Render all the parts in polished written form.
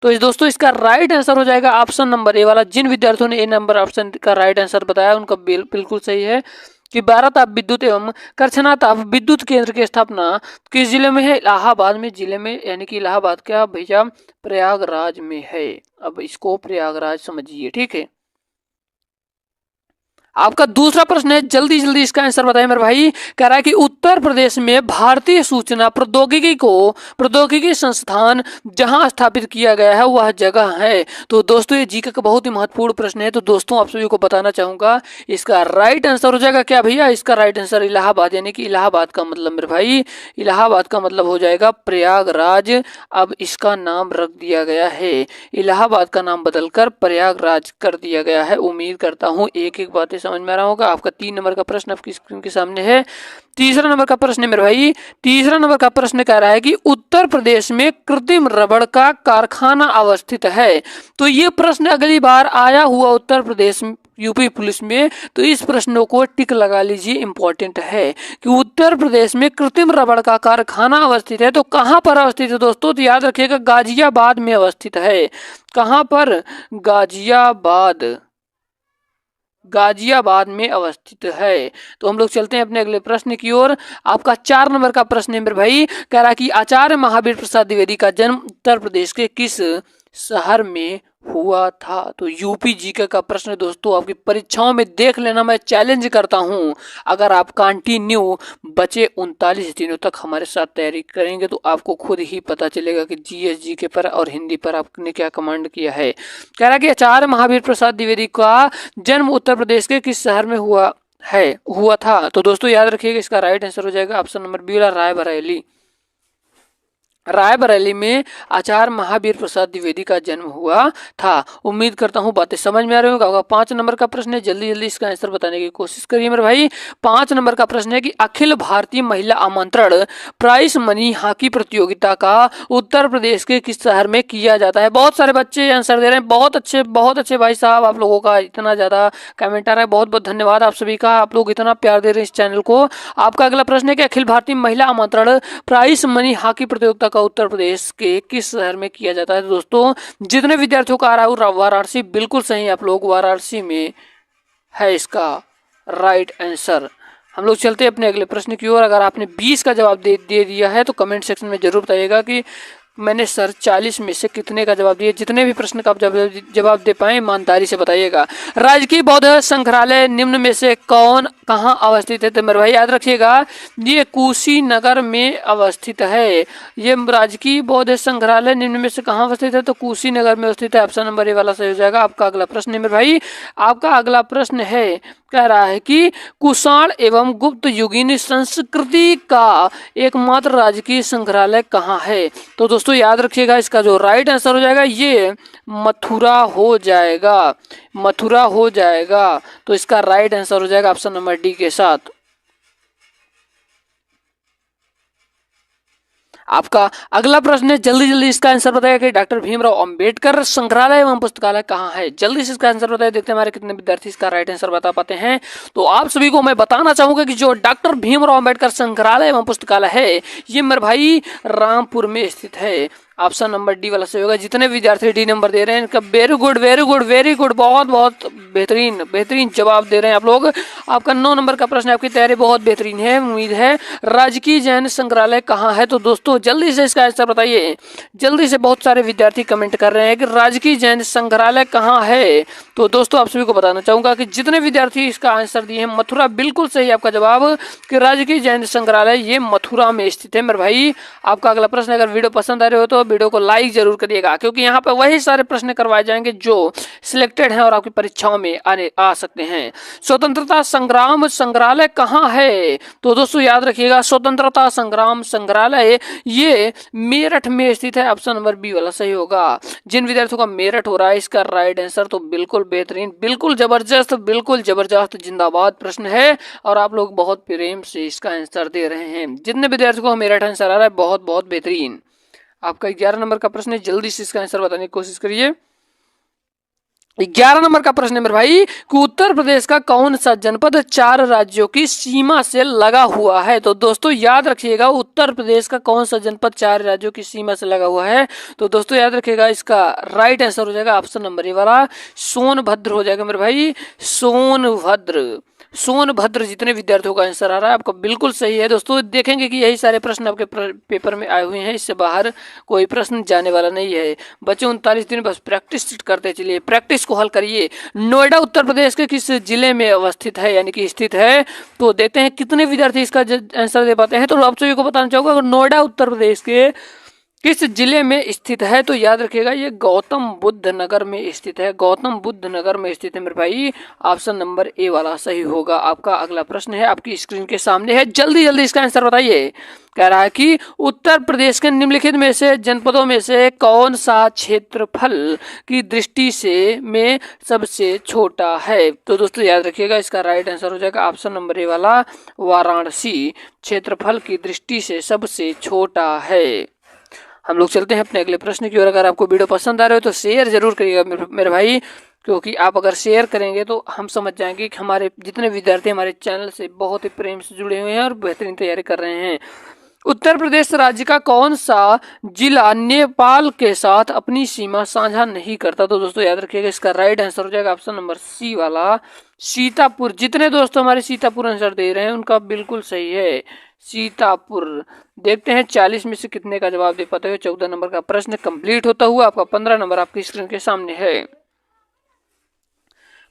तो इस दोस्तों इसका राइट आंसर हो जाएगा ऑप्शन नंबर ए वाला। जिन विद्यार्थियों ने ए नंबर ऑप्शन का राइट आंसर बताया उनका बिल्कुल सही है कि 12 ताप विद्युत एवं करछना ताप विद्युत केंद्र की स्थापना किस जिले में है? इलाहाबाद में जिले में, यानी कि इलाहाबाद क्या भैया, प्रयागराज में है। अब इसको प्रयागराज समझिए, ठीक है। आपका दूसरा प्रश्न है, जल्दी जल्दी इसका आंसर बताइए मेरे भाई। कह रहा है कि उत्तर प्रदेश में भारतीय सूचना प्रौद्योगिकी संस्थान जहां स्थापित किया गया है वह जगह है। तो दोस्तों ये जीके का बहुत ही महत्वपूर्ण प्रश्न है। तो दोस्तों आप सभी को बताना चाहूंगा इसका राइट आंसर हो जाएगा क्या भैया? इसका राइट आंसर इलाहाबाद, यानी कि इलाहाबाद का मतलब मेरे भाई, इलाहाबाद का मतलब हो जाएगा प्रयागराज। अब इसका नाम रख दिया गया है, इलाहाबाद का नाम बदलकर प्रयागराज कर दिया गया है। उम्मीद करता हूं एक एक बातें समझ में आ रहा होगा। आपका 3 नंबर का प्रश्न आपकी स्क्रीन के सामने है। तीसरा नंबर का प्रश्न है मेरे भाई, तीसरा नंबर का प्रश्न कह रहा है कि उत्तर प्रदेश में कृत्रिम रबड़ का कारखाना अवस्थित है। तो ये प्रश्न अगली बार आया हुआ उत्तर प्रदेश यूपी पुलिस में, तो इस प्रश्नों को टिक लगा लीजिए, इंपॉर्टेंट है कि उत्तर प्रदेश में कृत्रिम रबड़ का कारखाना अवस्थित है। तो कहां पर अवस्थित है दोस्तों? तो याद रखिएगा गाजियाबाद में अवस्थित है। कहां पर? गाजियाबाद, गाजियाबाद में अवस्थित है। तो हम लोग चलते हैं अपने अगले प्रश्न की ओर। आपका 4 नंबर का प्रश्न है मेरे भाई, कह रहा कि आचार्य महावीर प्रसाद द्विवेदी का जन्म उत्तर प्रदेश के किस शहर में हुआ था? तो यूपी जीके का प्रश्न दोस्तों आपकी परीक्षाओं में देख लेना, मैं चैलेंज करता हूं। अगर आप कंटिन्यू बचे 39 दिनों तक हमारे साथ तैयारी करेंगे तो आपको खुद ही पता चलेगा कि जीएस जीके पर और हिंदी पर आपने क्या कमांड किया है। कह रहा कि आचार्य महावीर प्रसाद द्विवेदी का जन्म उत्तर प्रदेश के किस शहर में हुआ था? तो दोस्तों याद रखिएगा इसका राइट आंसर हो जाएगा ऑप्शन नंबर बी वाला, रायबरेली। रायबरेली में आचार्य महावीर प्रसाद द्विवेदी का जन्म हुआ था। उम्मीद करता हूं बातें समझ में आ रही होगा। 5 नंबर का प्रश्न है, जल्दी जल्दी इसका आंसर बताने की कोशिश करिए मेरे भाई। 5 नंबर का प्रश्न है कि अखिल भारतीय महिला आमंत्रण प्राइस मनी हॉकी प्रतियोगिता का उत्तर प्रदेश के किस शहर में किया जाता है? बहुत सारे बच्चे आंसर दे रहे हैं, बहुत अच्छे भाई साहब। आप लोगों का इतना ज्यादा कमेंट आ रहा है, बहुत बहुत धन्यवाद आप सभी का। आप लोग इतना प्यार दे रहे हैं इस चैनल को। आपका अगला प्रश्न है कि अखिल भारतीय महिला आमंत्रण प्राइस मनी हॉकी प्रतियोगिता का उत्तर प्रदेश के किस शहर में किया जाता है? दोस्तों जितने विद्यार्थियों का आ रहा है वाराणसी, बिल्कुल सही, आप लोग वाराणसी में है इसका राइट आंसर। हम लोग चलते हैं अपने अगले प्रश्न की ओर। अगर आपने 20 का जवाब दे दिया है तो कमेंट सेक्शन में जरूर बताइएगा कि मैंने सर 40 में से कितने का जवाब दिया। जितने भी प्रश्न का आप जवाब दे पाए ईमानदारी से बताइएगा। राजकीय बौद्ध संग्रहालय निम्न में से कहाँ अवस्थित है? तो मेरे भाई याद रखिएगा ये कुशीनगर में अवस्थित है। ये राजकीय बौद्ध संग्रहालय निम्न में से कहाँ अवस्थित है? तो कुशीनगर में अवस्थित है। ऑप्शन नंबर ए वाला सही हो जाएगा। आपका अगला प्रश्न है मेरे भाई, आपका अगला प्रश्न है, कह रहा है कि कुषाण एवं गुप्त युगीन संस्कृति का एकमात्र राजकीय संग्रहालय कहाँ है? तो दोस्तों याद रखिएगा इसका जो राइट आंसर हो जाएगा ये मथुरा हो जाएगा, मथुरा हो जाएगा। तो इसका राइट आंसर हो जाएगा ऑप्शन नंबर डी के साथ। आपका अगला प्रश्न है, जल्दी जल्दी इसका आंसर बताइए कि डॉक्टर भीमराव अंबेडकर संग्रहालय एवं पुस्तकालय कहाँ है? जल्दी से इसका आंसर बताइए, देखते हैं हमारे कितने विद्यार्थी इसका राइट आंसर बता पाते हैं। तो आप सभी को मैं बताना चाहूंगा कि जो डॉक्टर भीमराव अंबेडकर संग्रहालय एवं पुस्तकालय है ये मेरे भाई रामपुर में स्थित है। ऑप्शन नंबर डी वाला सही होगा। जितने विद्यार्थी डी नंबर दे रहे हैं इनका very good very good very good, बहुत बहुत बेहतरीन बेहतरीन जवाब दे रहे हैं आप लोग। आपका 9 नंबर का प्रश्न, आपकी तैयारी बहुत बेहतरीन है, उम्मीद है। राजकीय जैन संग्रहालय कहाँ है? तो दोस्तों जल्दी से इसका आंसर बताइए। जल्दी से बहुत सारे विद्यार्थी कमेंट कर रहे हैं कि राजकीय जैन संग्रहालय कहाँ है। तो दोस्तों आप सभी को बताना चाहूंगा कि जितने विद्यार्थी इसका आंसर दिए हैं मथुरा, बिल्कुल सही आपका जवाब कि राजकीय जैन संग्रहालय ये मथुरा में स्थित है मेरे भाई। आपका अगला प्रश्न, अगर वीडियो पसंद आ रहे हो तो वीडियो को लाइक जरूर करिएगा, क्योंकि यहाँ पे वही सारे प्रश्न करवाए जाएंगे जो सिलेक्टेड हैं और आपकी परीक्षाओं में आ सकते हैं। स्वतंत्रता संग्राम संग्रहालय कहाँ है? तो दोस्तों याद रखिएगा स्वतंत्रता संग्राम संग्रहालय ये मेरठ में स्थित है। ऑप्शन नंबर बी वाला सही होगा। जिन विद्यार्थियों का मेरठ हो रहा है इसका राइट आंसर तो बिल्कुल बेहतरीन, बिल्कुल जबरदस्त जिंदाबाद प्रश्न है और आप लोग बहुत प्रेम से इसका आंसर दे रहे हैं। जितने विद्यार्थियों को मेरठ आंसर आ रहा है बहुत बहुत बेहतरीन। आपका 11 नंबर का प्रश्न है, जल्दी से इसका आंसर बताने की कोशिश करिए। 11 नंबर का प्रश्न है मेरे भाई कि उत्तर प्रदेश का कौन सा जनपद 4 राज्यों की सीमा से लगा हुआ है। तो दोस्तों याद रखिएगा, उत्तर प्रदेश का कौन सा जनपद 4 राज्यों की सीमा से लगा हुआ है। तो दोस्तों याद रखिएगा, इसका राइट आंसर हो जाएगा ऑप्शन नंबर ए वाला सोनभद्र हो जाएगा मेरे भाई, सोनभद्र। सोनभद्र जितने विद्यार्थियों का आंसर आ रहा है आपका बिल्कुल सही है। दोस्तों देखेंगे कि यही सारे प्रश्न आपके पेपर में आए हुए हैं, इससे बाहर कोई प्रश्न जाने वाला नहीं है। बचे 39 दिन, बस प्रैक्टिस करते चलिए, प्रैक्टिस को हल करिए। नोएडा उत्तर प्रदेश के किस जिले में अवस्थित है, यानी कि स्थित है। तो देखते हैं कितने विद्यार्थी इसका आंसर दे पाते हैं। तो आप सभी को बताना चाहूंगा, अगर नोएडा उत्तर प्रदेश के किस जिले में स्थित है, तो याद रखिएगा ये गौतम बुद्ध नगर में स्थित है, गौतम बुद्ध नगर में स्थित है मेरे भाई। ऑप्शन नंबर ए वाला सही होगा। आपका अगला प्रश्न है, आपकी स्क्रीन के सामने है, जल्दी जल्दी इसका आंसर बताइए। कह रहा है कि उत्तर प्रदेश के निम्नलिखित में से जनपदों में से कौन सा क्षेत्रफल की दृष्टि से में सबसे छोटा है। तो दोस्तों याद रखिएगा, इसका राइट आंसर हो जाएगा ऑप्शन नंबर ए वाला वाराणसी, क्षेत्रफल की दृष्टि से सबसे छोटा है। हम लोग चलते हैं अपने अगले प्रश्न की ओर। अगर आपको वीडियो पसंद आ रहा है तो शेयर जरूर करिएगा मेरे भाई, क्योंकि आप अगर शेयर करेंगे तो हम समझ जाएंगे कि हमारे जितने विद्यार्थी हमारे चैनल से बहुत ही प्रेम से जुड़े हुए हैं और बेहतरीन तैयारी कर रहे हैं। उत्तर प्रदेश राज्य का कौन सा जिला नेपाल के साथ अपनी सीमा साझा नहीं करता। तो दोस्तों याद रखिएगा, इसका राइट आंसर हो जाएगा ऑप्शन नंबर सी वाला सीतापुर। जितने दोस्तों हमारे सीतापुर आंसर दे रहे हैं उनका बिल्कुल सही है, सीतापुर। देखते हैं 40 में से कितने का जवाब दे पाते हो। 14 नंबर का प्रश्न कंप्लीट होता हुआ आपका 15 नंबर आपकी स्क्रीन के सामने है।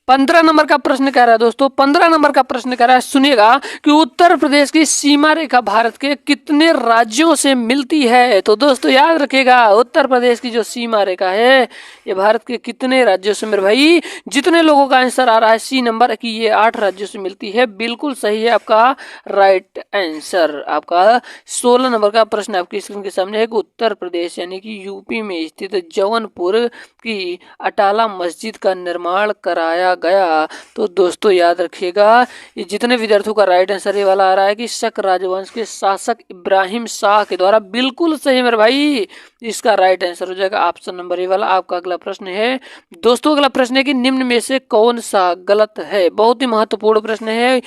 15 नंबर का प्रश्न कह रहा है दोस्तों, 15 नंबर का प्रश्न कह रहा है, सुनिएगा कि उत्तर प्रदेश की सीमा रेखा भारत के कितने राज्यों से मिलती है। तो दोस्तों याद रखिएगा, उत्तर प्रदेश की जो सीमा रेखा है ये भारत के कितने राज्यों से, मेरे भाई जितने लोगों का आंसर आ रहा है सी नंबर की ये 8 राज्यों से मिलती है, बिल्कुल सही है आपका राइट आंसर। आपका 16 नंबर का प्रश्न आपकी स्क्रीन के सामने है कि उत्तर प्रदेश यानी कि यूपी में स्थित जौनपुर की अटाला मस्जिद का निर्माण कराया गया। तो दोस्तों याद रखिएगा, ये जितने विद्यार्थियों का राइट आंसर ये वाला आ रहा है कि शक राजवंश के शासक इब्राहिम शाह के द्वारा, बिल्कुल सही मेरे भाई। इसका राइट आंसर हो जाएगा ऑप्शन नंबर ए वाला। आपका अगला प्रश्न है दोस्तों, अगला प्रश्न है कि निम्न में से कौन सा गलत है। बहुत ही महत्वपूर्ण प्रश्न है,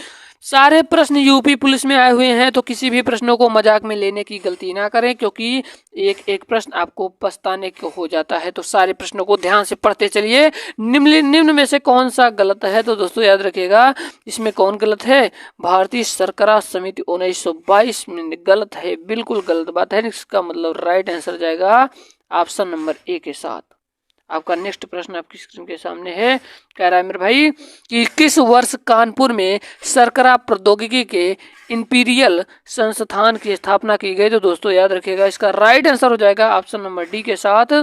सारे प्रश्न यूपी पुलिस में आए हुए हैं, तो किसी भी प्रश्नों को मजाक में लेने की गलती ना करें, क्योंकि एक एक प्रश्न आपको पछताने को हो जाता है। तो सारे प्रश्नों को ध्यान से पढ़ते चलिए। निम्न में से कौन सा गलत है। तो दोस्तों याद रखिएगा, इसमें कौन गलत है, भारतीय सरकरा समिति 1922 में गलत है, बिल्कुल गलत बात है। इसका मतलब राइट आंसर जाएगा ऑप्शन नंबर ए के साथ। आपका नेक्स्ट प्रश्न आपकी स्क्रीन के सामने है, कह रहा है मेरे भाई कि किस वर्ष कानपुर में सरकरा प्रौद्योगिकी के इंपीरियल संस्थान की स्थापना की गई। तो दोस्तों याद रखिएगा, इसका राइट आंसर हो जाएगा ऑप्शन नंबर डी के साथ,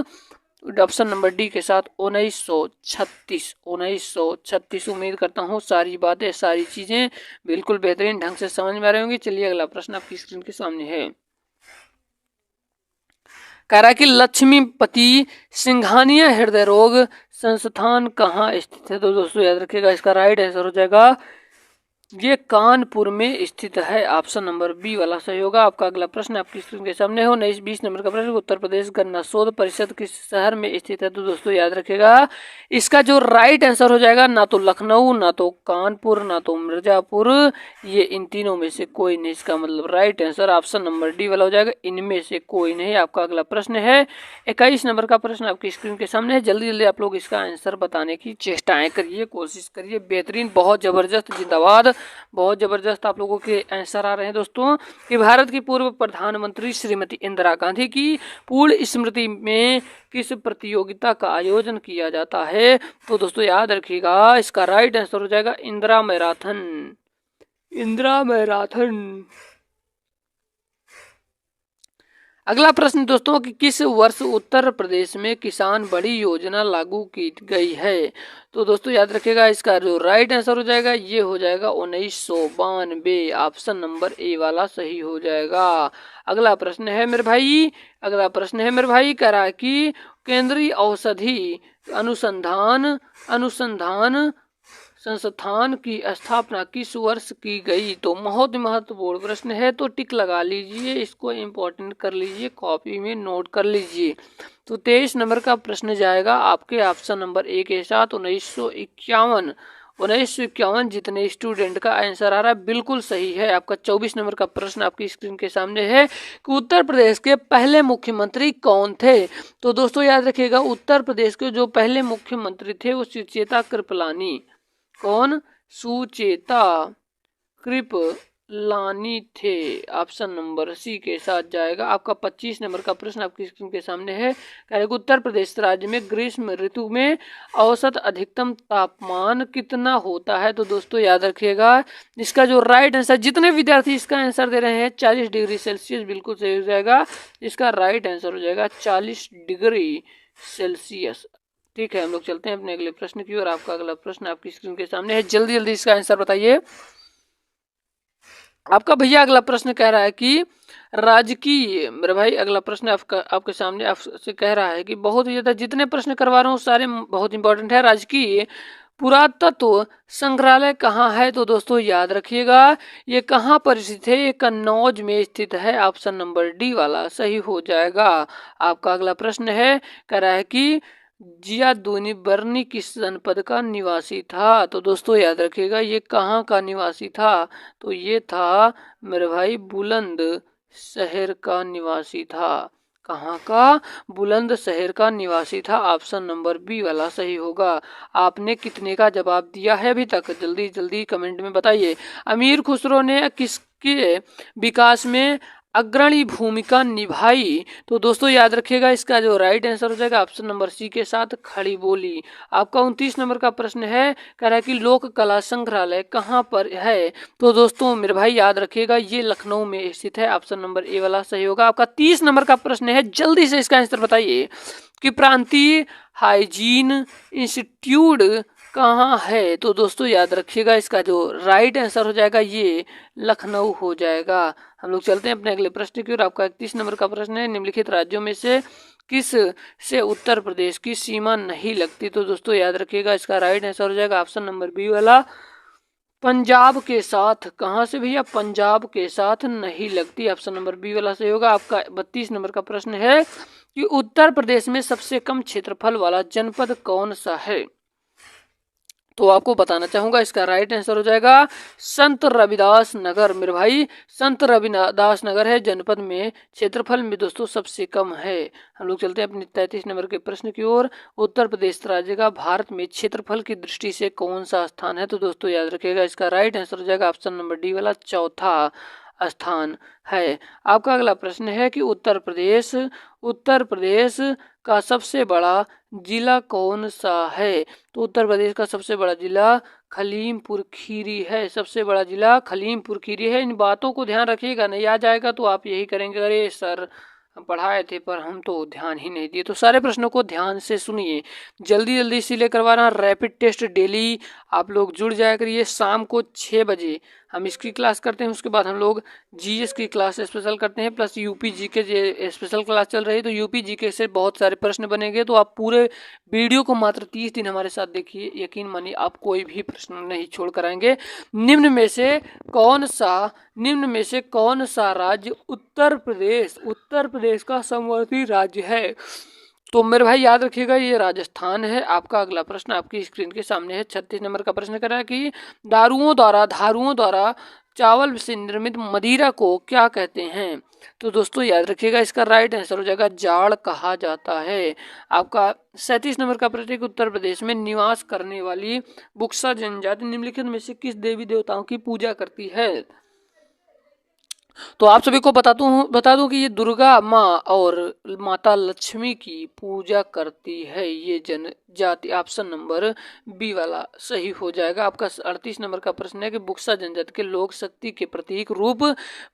ऑप्शन नंबर डी के साथ 1936। 1936। उम्मीद करता हूँ सारी बातें सारी चीजें बिल्कुल बेहतरीन ढंग से समझ में आ रही होंगी। चलिए अगला प्रश्न आपकी स्क्रीन के सामने है, कह रहा है कि लक्ष्मीपति सिंघानिया हृदय रोग संस्थान कहाँ स्थित है। तो दोस्तों याद रखिएगा, इसका राइट आंसर हो जाएगा ये कानपुर में स्थित है, ऑप्शन नंबर बी वाला सही होगा। आपका अगला प्रश्न आपकी स्क्रीन के सामने हो 20 नंबर का प्रश्न, उत्तर प्रदेश गन्ना शोध परिषद किस शहर में स्थित है। तो दोस्तों याद रखिएगा, इसका जो राइट आंसर हो जाएगा ना तो लखनऊ, ना तो कानपुर, ना तो मिर्जापुर, ये इन तीनों में से कोई नहीं। इसका मतलब right answer option number D वाला हो जाएगा, इनमें से कोई नहीं। आपका अगला प्रश्न है 21 नंबर का प्रश्न आपकी स्क्रीन के सामने है। जल्दी जल्दी आप लोग इसका आंसर बताने की चेष्टाएं करिए, कोशिश करिए। बेहतरीन, बहुत जबरदस्त, जिंदाबाद, बहुत जबरदस्त आप लोगों के आंसर आ रहे हैं दोस्तों। कि भारत की पूर्व प्रधानमंत्री श्रीमती इंदिरा गांधी की पूर्ण स्मृति में किस प्रतियोगिता का आयोजन किया जाता है। तो दोस्तों याद रखिएगा, इसका राइट आंसर हो जाएगा इंदिरा मैराथन, इंदिरा मैराथन। अगला प्रश्न दोस्तों कि किस वर्ष उत्तर प्रदेश में किसान बड़ी योजना लागू की गई है। तो दोस्तों याद रखिएगा, इसका जो राइट आंसर हो जाएगा ये हो जाएगा 1992, ऑप्शन नंबर ए वाला सही हो जाएगा। अगला प्रश्न है मेरे भाई, अगला प्रश्न है मेरे भाई, कह रहा है कि केंद्रीय औषधि अनुसंधान संस्थान की स्थापना किस वर्ष की गई। तो बहुत महत्वपूर्ण प्रश्न है, तो टिक लगा लीजिए, इसको इम्पोर्टेंट कर लीजिए, कॉपी में नोट कर लीजिए। तो 23 नंबर का प्रश्न जाएगा आपके ऑप्शन नंबर ए के साथ 1951 जितने स्टूडेंट का आंसर आ रहा है बिल्कुल सही है आपका। 24 नंबर का प्रश्न आपकी स्क्रीन के सामने है कि उत्तर प्रदेश के पहले मुख्यमंत्री कौन थे। तो दोस्तों याद रखिएगा, उत्तर प्रदेश के जो पहले मुख्यमंत्री थे वो सुचेता कृपलानी। कौन? सुचेता कृपलानी थे। ऑप्शन नंबर सी के साथ जाएगा आपका। 25 नंबर का प्रश्न आपकी स्क्रीन के सामने है। उत्तर प्रदेश राज्य में ग्रीष्म ऋतु में औसत अधिकतम तापमान कितना होता है। तो दोस्तों याद रखिएगा, इसका जो राइट आंसर, जितने विद्यार्थी इसका आंसर दे रहे हैं 40 डिग्री सेल्सियस, बिल्कुल सही हो जाएगा। इसका राइट आंसर हो जाएगा 40 डिग्री सेल्सियस। ठीक है, हम लोग चलते हैं अपने अगले प्रश्न की ओर। आपका अगला प्रश्न आपकी स्क्रीन के सामने है, जल्दी जल्दी इसका आंसर बताइए। आपका भैया अगला प्रश्न कह रहा है कि राजकीय, मेरे भाई अगला प्रश्न आपके सामने आपसे कह रहा है कि बहुत ही ज्यादा, जितने प्रश्न करवा रहा हूँ सारे बहुत इंपॉर्टेंट है। राजकीय पुरातत्व संग्रहालय कहाँ है। तो दोस्तों याद रखिएगा, ये कहाँ पर स्थित है, ये कन्नौज में स्थित है। ऑप्शन नंबर डी वाला सही हो जाएगा। आपका अगला प्रश्न है, कह रहा है कि जियादुनी बर्नी किस जनपद का निवासी था। तो दोस्तों याद रखिएगा, ये कहाँ का निवासी था। तो ये था मेरे भाई बुलंद शहर का निवासी था। कहाँ का? बुलंद शहर का निवासी था। ऑप्शन नंबर बी वाला सही होगा। आपने कितने का जवाब दिया है अभी तक, जल्दी जल्दी कमेंट में बताइए। अमीर खुसरो ने किसके विकास में अग्रणी भूमिका निभाई। तो दोस्तों याद रखिएगा, इसका जो राइट आंसर हो जाएगा ऑप्शन नंबर सी के साथ, खड़ी बोली। आपका 29 नंबर का प्रश्न है, कह रहा है कि लोक कला संग्रहालय कहाँ पर है। तो दोस्तों मेरे भाई याद रखिएगा, ये लखनऊ में स्थित है। ऑप्शन नंबर ए वाला सही होगा। आपका 30 नंबर का प्रश्न है, जल्दी से इसका आंसर बताइए कि प्रांतीय हाइजीन इंस्टीट्यूट कहाँ है। तो दोस्तों याद रखिएगा, इसका जो राइट आंसर हो जाएगा ये लखनऊ हो जाएगा। हम लोग चलते हैं अपने अगले प्रश्न की ओर। आपका 31 नंबर का प्रश्न है, निम्नलिखित राज्यों में से किस से उत्तर प्रदेश की सीमा नहीं लगती। तो दोस्तों याद रखिएगा, इसका राइट आंसर हो जाएगा ऑप्शन नंबर बी वाला, पंजाब के साथ। कहाँ से भैया? पंजाब के साथ नहीं लगती। ऑप्शन नंबर बी वाला सही होगा। आपका 32 नंबर का प्रश्न है कि उत्तर प्रदेश में सबसे कम क्षेत्रफल वाला जनपद कौन सा है। तो आपको बताना चाहूंगा, इसका राइट आंसर हो जाएगा संत रविदास नगर। मेरे भाई संत रविदास नगर है जनपद में क्षेत्रफल में दोस्तों सबसे कम है। हम लोग चलते हैं अपने 33 नंबर के प्रश्न की ओर। उत्तर प्रदेश राज्य का भारत में क्षेत्रफल की दृष्टि से कौन सा स्थान है। तो दोस्तों याद रखिएगा, इसका राइट आंसर हो जाएगा ऑप्शन नंबर डी वाला, चौथा स्थान है। आपका अगला प्रश्न है कि उत्तर प्रदेश का सबसे बड़ा जिला कौन सा है। तो उत्तर प्रदेश का सबसे बड़ा जिला खलीमपुर खीरी है। सबसे बड़ा जिला खलीमपुर खीरी है। इन बातों को ध्यान रखिएगा, नहीं आ जाएगा तो आप यही करेंगे, अरे सर हम पढ़ाए थे पर हम तो ध्यान ही नहीं दिए। तो सारे प्रश्नों को ध्यान से सुनिए, जल्दी जल्दी इसीलिए करवा रहा हूँ। रैपिड टेस्ट डेली आप लोग जुड़ जाया करिए। शाम को 6 बजे हम इसकी क्लास करते हैं, उसके बाद हम लोग जीएस की क्लास स्पेशल करते हैं, plus UP GK special class चल रही है। तो यूपी जीके से बहुत सारे प्रश्न बनेंगे, तो आप पूरे वीडियो को मात्र 30 दिन हमारे साथ देखिए, यकीन मानिए आप कोई भी प्रश्न नहीं छोड़ कर आएंगे। निम्न में से कौन सा राज्य उत्तर प्रदेश का समवर्ती राज्य है। तो मेरे भाई याद रखिएगा, ये राजस्थान है। आपका अगला प्रश्न आपकी स्क्रीन के सामने है। 36 नंबर का प्रश्न कर रहा है कि धारुओं द्वारा चावल से निर्मित मदिरा को क्या कहते हैं। तो दोस्तों याद रखिएगा, इसका राइट आंसर हो जाएगा जाड़ कहा जाता है। आपका 37 नंबर का प्रश्न, उत्तर प्रदेश में निवास करने वाली बुक्सा जनजाति निम्नलिखित में से किस देवी देवताओं की पूजा करती है। तो आप सभी को बता दूं कि ये दुर्गा माँ और माता लक्ष्मी की पूजा करती है ये जनजाति। ऑप्शन नंबर बी वाला सही हो जाएगा। आपका 38 नंबर का प्रश्न है कि बुक्सा जनजाति के लोक शक्ति के प्रतीक रूप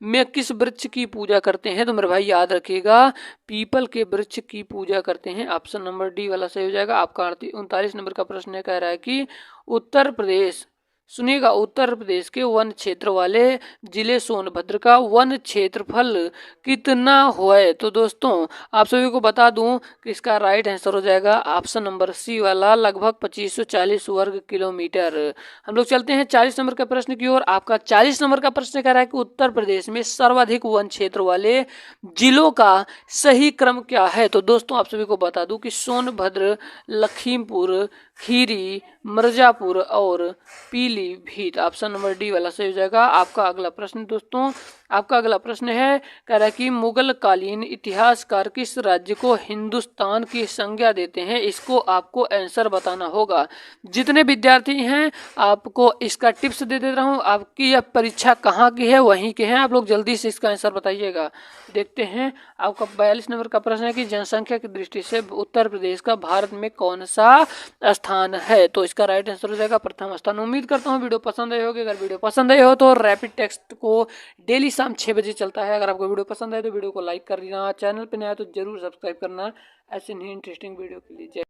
में किस वृक्ष की पूजा करते हैं। तो मेरे भाई याद रखिएगा, पीपल के वृक्ष की पूजा करते हैं। ऑप्शन नंबर डी वाला सही हो जाएगा। आपका 39 नंबर का प्रश्न कह रहा है कि उत्तर प्रदेश सुनिएगा, उत्तर प्रदेश के वन क्षेत्र वाले जिले सोनभद्र का वन क्षेत्रफल कितना है? तो दोस्तों आप सभी को बता दूं कि इसका राइट आंसर हो जाएगा ऑप्शन नंबर सी वाला, लगभग 2540 वर्ग किलोमीटर। हम लोग चलते हैं 40 नंबर का प्रश्न की ओर। आपका 40 नंबर का प्रश्न कह रहा है कि उत्तर प्रदेश में सर्वाधिक वन क्षेत्र वाले जिलों का सही क्रम क्या है? तो दोस्तों आप सभी को बता दूं कि सोनभद्र, लखीमपुर खीरी, मिर्जापुर और पीलीभीत। ऑप्शन नंबर डी वाला सही हो जाएगा। आपका अगला प्रश्न दोस्तों, आपका अगला प्रश्न है, कह रहा है कि मुगल कालीन इतिहासकार किस राज्य को हिंदुस्तान की संज्ञा देते हैं? इसको आपको आंसर बताना होगा। जितने विद्यार्थी हैं आपको इसका टिप्स दे दे रहा हूँ। आपकी यह परीक्षा कहाँ की है, वहीं के हैं आप लोग, जल्दी से इसका आंसर बताइएगा। देखते हैं, आपका 42 नंबर का प्रश्न है कि जनसंख्या की दृष्टि से उत्तर प्रदेश का भारत में कौन सा स्थान है? तो इसका राइट आंसर हो जाएगा प्रथम स्थान। उम्मीद करता हूँ वीडियो पसंद आई होगी। अगर वीडियो पसंद आई हो तो रैपिड टेक्स्ट को डेली शाम 6 बजे चलता है। अगर आपको वीडियो पसंद आए तो वीडियो को लाइक कर देना, चैनल पे नया है तो जरूर सब्सक्राइब करना ऐसे नहीं इंटरेस्टिंग वीडियो के लिए।